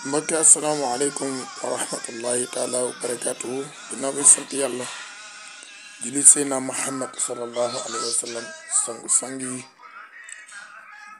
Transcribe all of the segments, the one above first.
mbokki asalaamaaleykum wa rahmatullahi taala wa barakaatuhu ginnaaw bi sant yàlla julli Seydina Muhammad sallallahu alayhi wa sallam sang yi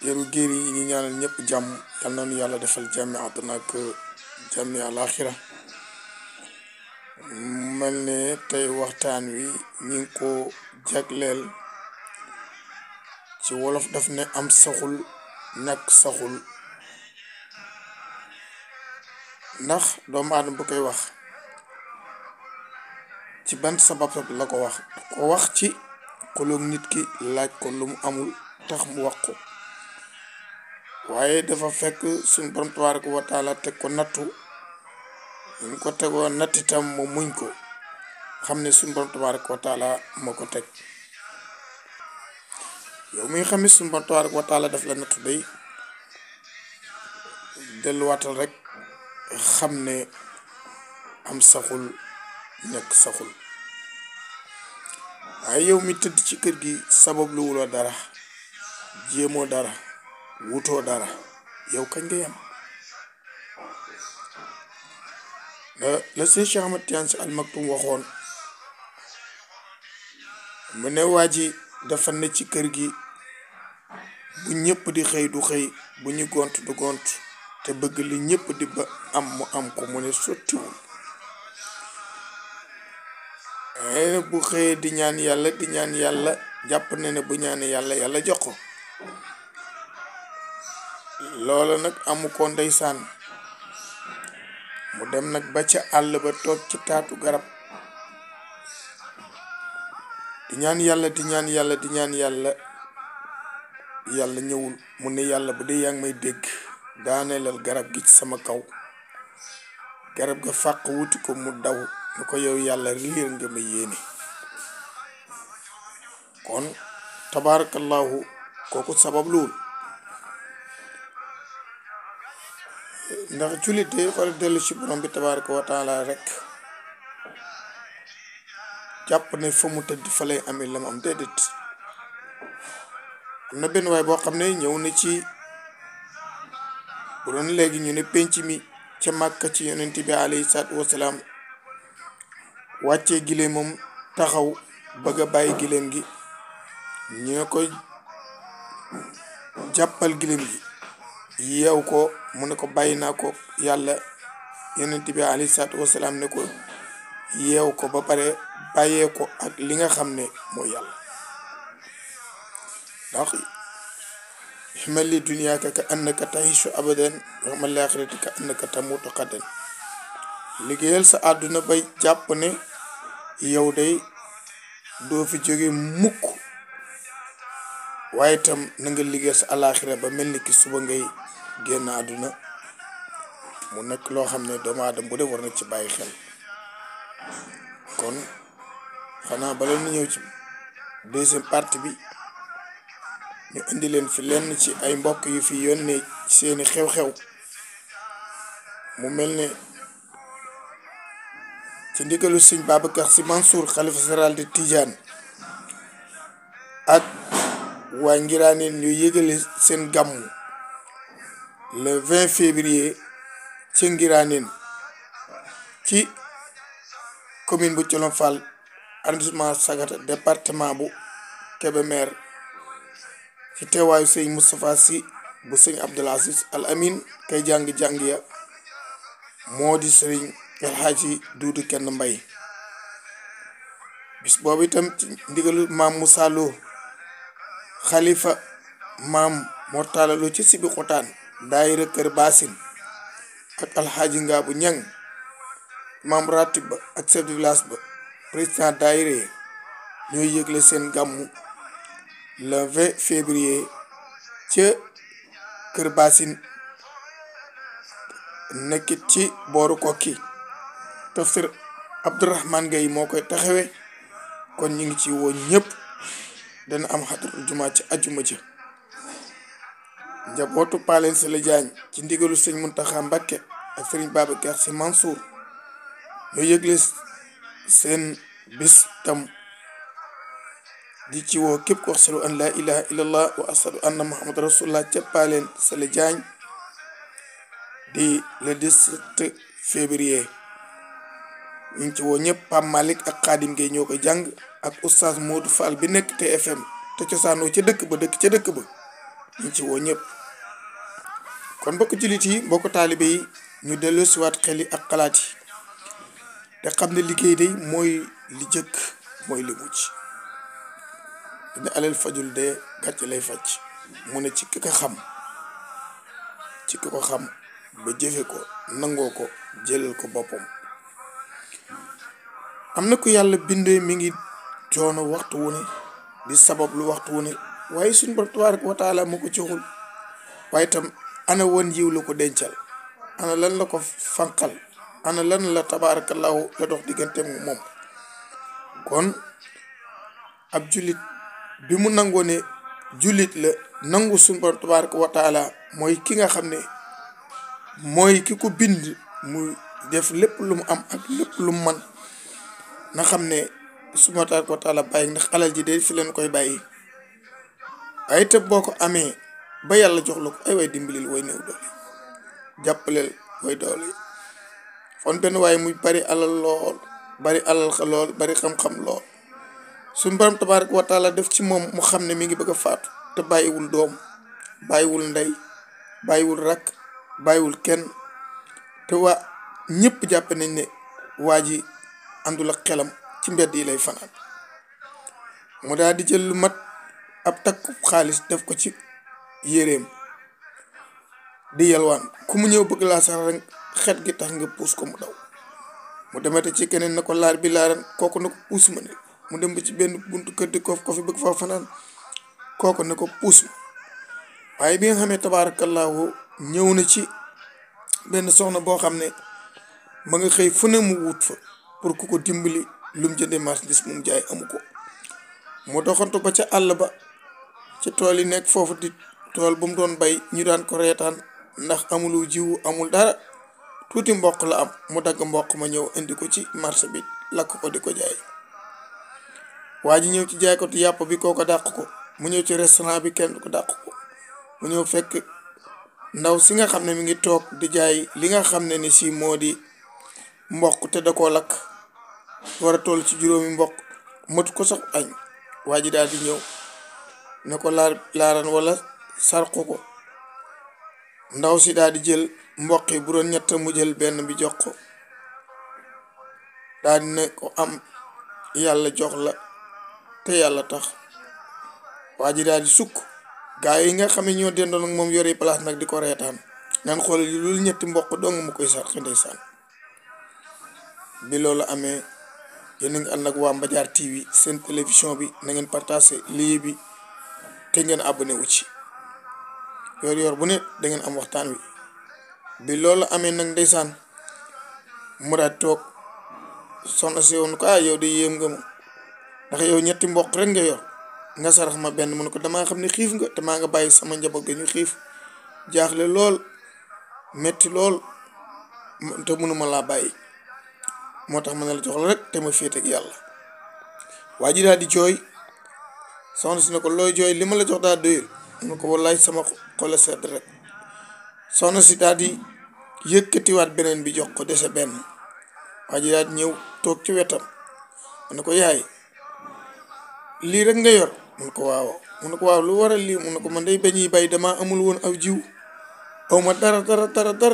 géeru géer yi ñu ñaanal ñëpp jàmm yal na nu yàlla defal jàmmi àdduna ak jàmmi àlaaxira mel ne tey waxtaan wi ñu ngi ko jagleel ci wolof daf ne am saxul ñàkk saxul ndax doomu aadama bu koy wax ci ban sabab la ko wax ci xoloog nit ki laaj ko lu mu amul tax mu wax ko waaye dafa fekk suñ borom tabaaraka wa taala teg ko nattu ñu ko tegoo natt itam mu muñ ko xam ne suñ borom tabaaraka wa taala moo ko teg yow mi nga xam ne suñ borom tabaaraka wa taala daf la nattu day delluwaatal rek xam ne am saxul nekk saxul waaye yow mi tëdd ci kër gi sabab lu wuloo dara jéemoo dara wutoo dara yow kañ nga yem la Seex Cheikh Ahmad Tijaan Si Al Maktoum waxoon mu ne waa ji dafa ne ci kër gi bu ñëpp di xëy du xëy bu ñu gont du gont te bëgg li ñëpp di ba am mu am ko mu ne sottiwul bu xëyee di ñaan yàlla jàpp ne ne bu ñaane yàlla jox ko loola nag amu ko ndeysaan mu dem nag ba ca àll ba toog ci taatu garab di ñaan yàlla yàlla ñëwul mu ne yàlla bu dee yaa ngi may dégg daaneelal garab gi ci sama kaw garab ga fàq wuti ko mu daw ni ko yow yàlla réer nga ma yéene kon tabarakallahu kooku sabab luwul ndax jullit day war a dellu ci borom bi tabaraka wa taala rek jàpp ne fa mu tëdd fa lay amee la mu am déedéet am na benn waay boo xam ne ñëw na ci bu doon léegi ñu ne penc mi ca Màkka ci yonent bi alayhi salaatu wasalaam wàccee gileem moom taxaw bëgg a bàyyi gileem gi ñu ne ko jàppal gileem gi yeew ko mu ne ko bàyyi naa ko yàlla yonent bi alayhi salaatu wasalaam ne ko yeew ko ba pare bàyyee ko ak li nga xam ne mooy yàlla ndax ihmal li dunyaaka ka annaka tahishu abadan wa ihmal li aaxirati ka annaka tamuutu xadan liggéeyal sa àdduna bay jàpp ne yow day doo fi jóge mukk waaye itam na nga liggéeyal sa alaaxira ba mel ni ki suba ngay génn àdduna mu nekk loo xam ne doomu aadama bu dee war na ci bàyyi xel kon xanaa bala ñu ñëw ci deuxième partie bi ñu indi leen fi lenn ci ay mbokk yu fi yónnee seeni xew-xew mu mel ne ci ndigalu sëñ Babacar Sy Mansour xalifa général de Tidiane ak waa Ngiraaneen ñu yëgale seen gàmmu le 20 février ci Ngiraaneen ci commune bu Colom Fall arrondissement Sagata département bu Kébémer ci teewaayu sëñ Moustapha Sy bu sëñ Abdoul Aziz Al Amin kay jàng ya moo di sëriñ El Hadji Duudu Kenn Mbay bis boobu itam ci ndigalu maam Moussa Lo xalifa maam Mortala Lo ci Sibi Xotaan daayira Kër Basin ak alxaaji Ngaabu Ñang maam ratib ba ak chef de village ba président daayira ñooy yëgle seen gàmmu le 20 février ca Kër Basin nekkit ci booru Kokki tafsir Abdourahman Gaye moo koy taxawe kon ñu ngi ci woo ñëpp dana am xadratul jumaa ci ajuma ja njabootu Paaleen Sala Jaañ ci ndigalu sëñ Muntaxa Mbakke ak sëriñ Babacar Sy Mansour ñoo yëgle seen bis tam di ci woo képp ko ashadu an laa ilaha illallah wa ashadu anna muhammad rasulullah ca Paaleen Sala Jaañ di le 17 février. ñu ngi ci woo ñëpp. Pam Malick ak Khadim Gueye ñoo ko jàng ak oustaz Modou Fall bi nekk TFM te cosaanoo ca dëkk ba dëkk ca dëkk ba. ñu ngi ci woo ñëpp. kon mbokk jullit yi mbokk taalibe yi ñu dellu siwaat xel yi ak xalaat yi te xam ne liggéey day mooy li jëkk mooy li mujj. dina alal fajul de gàcce lay faj. mu ne ci ki ko xam ba jëfe ko nangoo ko jëlal ko boppam. am na ku yàlla bindee mi ngi coono waxtu wu ne di sabab lu waxtu wu ne waaye suñu borom tabaaraka wa taala moo ko joxul. waaye itam ana woon yiw la ko dencal, ana lan la ko fanqal, ana lan la tabaarakallaahu la dox diggante moom. kon ab jullit bi mu nangoo ne jullit la nangu suñu borom tabaaraka wa taala mooy ki nga xam ne mooy ki ko bind mu def lépp lu mu am ak lépp lu mu man na xam ne subhaanahu tabaaraka wa taala bàyyi ndax alal ji de fi leen koy bàyyi. ay te boo ko amee ba yàlla jox la ko ay way dimbalil way néew doole, jàppaleel way doole. kon benn waaye muy bari alal lool bari xam-xam lool suñu borom tabaaraka wa taala def ci moom mu xam ne mi ngi bëgg a faatu te bàyyiwul doom, bàyyiwul ndey, bàyyiwul rakk, bàyyiwul kenn. te waa ñëpp jàpp nañ ne waa ji àndul ak xelam ci mbedd yi lay fanaan. mu daal di jël lu mat ab takku xaalis def ko ci yéreem di yalwaan ku mu ñëw bëgg laa sax rek xet gi tax nga puus ko mu daw. mu demete ci keneen na ko laar bi laaran kooku na ko puus ma ne. mu dem ba ci benn buntu kër di ko fi bëgg faa fanaan kooku ne ko puus ma. waaye bi nga xamee tabaarakallaahu ñëw na ci benn soxna boo xam ne ma nga xëy fu ne mu wut fa pour ku ko dimbali lu mu jëndee marchandise mu jaay amu ko. mu doxantu ba ca àll ba ci tool yi nekk foofu di tool bu mu doon bay ñu daan ko reetaan ndax amulu jiwu amul dara, tuuti mboq la am. mu dagg mboq ma ñëw indi ko ci marché bi lakk ko di ko jaay. waa ji ñëw ci jaay ko ti yàpp bi kooko dàq ko. mu ñëw ci restaurant bi kenn ko dàq ko. mu ñëw fekk ndaw si nga xam ne mi ngi toog di jaay li nga xam ne ni si moo di mboq te da koo lakk war a toll ci juróomi mboq matu ko sax añ. waa ji daal di ñëw ne ko laaran wala sarqu ko. ndaw si daal di jël mboq yi bu doon ñett mu jël benn bi jox ko daal di ne ko am yàlla jox la te yàlla tax. waa ji daal di sukk. gaa yi nga xam ne ñoo dendoon ak moom yore place nag di ko reetaan naan xoolal yi loolu ñetti mboq dong mu koy sarxi ndeysaan. bi loolu amee yéen a ngi ànd ak waa Mbadiar TV seen télévision bi na ngeen partagé lii bi te ngeen abonné wu ci. yor bu ne da ngeen am waxtaan wi. bi loolu amee nag ndeysaan mu daal toog soxna si woon ko yow de yéem nga ma ndax yow ñetti mboq rek nga yor nga sarax ma benn. mu ne ko damaa xam ne xiif nga te maa nga bàyyi sama njaboot ga ñu xiif jaaxle lool metti lool te mënuma laa bàyyi moo tax ma ne la jox la rek te ma féete ak yàlla. waa ji daal di jooy. soxna si ne ko looy jooy li ma la jox daal doyul. mu ne ko wallaay sama xol sedd rek. soxna si daal di yëkkatiwaat beneen bi jox ko dese benn. waa ji daal di ñëw toog ci wetam. mu ne ko yaay lii rek nga yor. mu ne ko waaw. mu ne ko waaw lu waral lii. mu ne ko man day bañuy bay dama amul woon aw jiw aw ma dara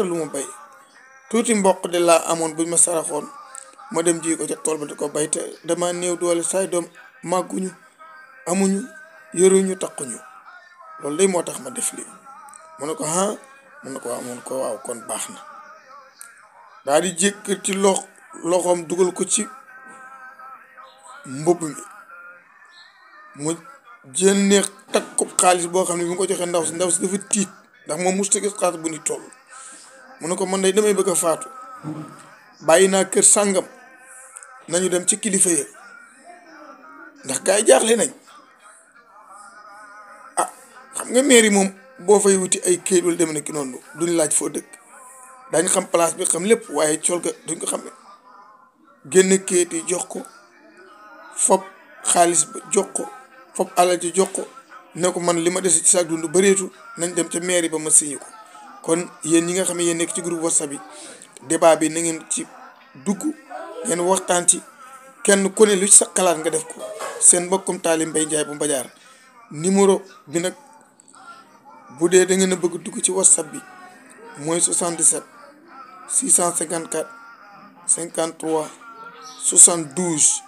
lu ma bay tuuti mboq de laa amoon buñ ma saraxoon ma dem ji ko ca tool ba di ko bay te dama néew doole saay doom màgguñu amuñu yoruñu takkuñu loolu day moo tax ma def lii. mu ne ko mu ne ko waaw. mu ne ko waaw kon baax na. daal di jékk ci loxoom dugal ko ci mbubb mi mu jénne takkub xaalis boo xam ne bi mu ko joxee ndaw si dafa tiit ndax moom musta gis xaalis bu ni toll. mu ne ko man day damay bëgg a faatu bàyyi naa kër sàngam nañu dem ci kilifa ya ndax gaa yi jaaxle nañ. xam nga mairie moom boo fay wuti ay kayit wala dem na ki noonu duñ laaj foo dëkk dañ xam place bi xam lépp waaye cool ga duñ ko xam ne. génn kayit yi jox ko fob xaalis ba jox ko fob alal ji jox ko ne ko man li ma dese ci saak dund bëreetul nañ dem ca mairie ba ma signé ko. kon yéen ñi nga xam ne yéen nekk ci groupe WhatsApp bi débat bi na ngeen ci dugg ngeen waxtaan ci kenn ku ne lu ci sa xalaat nga def ko. seen mbokkum Taalim Mbaye Ndiaye bu Mbadiar numéro bi nag bu dee da ngeen a bëgg dugg ci WhatsApp bi mooy 77 654 53 72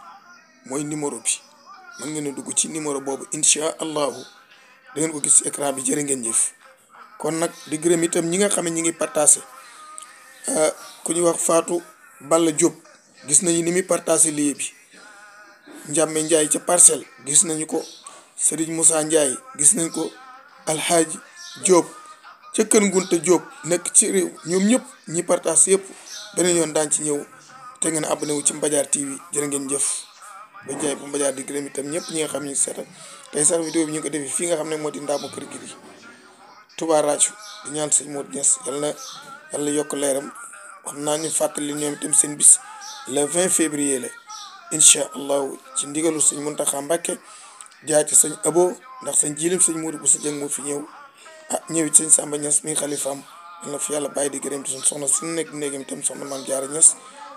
mooy numéro bi mën ngeen a dugg ci numéro boobu incha allahu da ngeen ko gis ci écran bi. jërë ngeen jëf. kon nag di gërëm itam ñi nga xam ne ñi ngi partagé ku ñuy wax Fatou Balla Diop gis nañu ni muy partagé lii bi. Njàmme Ndiaye ca Parcelles gis nañu ko. Serigne Moussa Ndiaye gis nañ ko. Alhaji Diop ca Kër Ngunta Diop nekk ci réew ñoom ñëpp ñi partage yëpp beneen yoon daan ci ñëw te ngeen abonné wu ci Mbadiar TV. jërë ngeen jëf. ba Ndiaye bu Mbadiar di gërëm itam ñëpp ñi nga xam ñu seetal tey sax vidéo bi ñu ko defee fii nga xam ne moo di Ndaamu Kër gi Touba Rachu di ñaan sëñ Modou Niass yàlla yokk leeram. xam naa ñu fàttali ñoom itam seen bis le 20 février la incha allahu ci ndigalu sëñ Muntaxa Mbàkke jaar ci sëñ Abo ndax sëñ jiilim sëñ Modou bu sa jëng moo fi ñëw ñëwit sëñ Samba Niass mi xalifaam yal na fi yàlla bàyyi di gërëm ci suñu soxna suñu nekk néegam itam soxna Maam Jaara Niass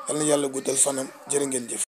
yal na yàlla guddal fanam. jërë ngeen jëf.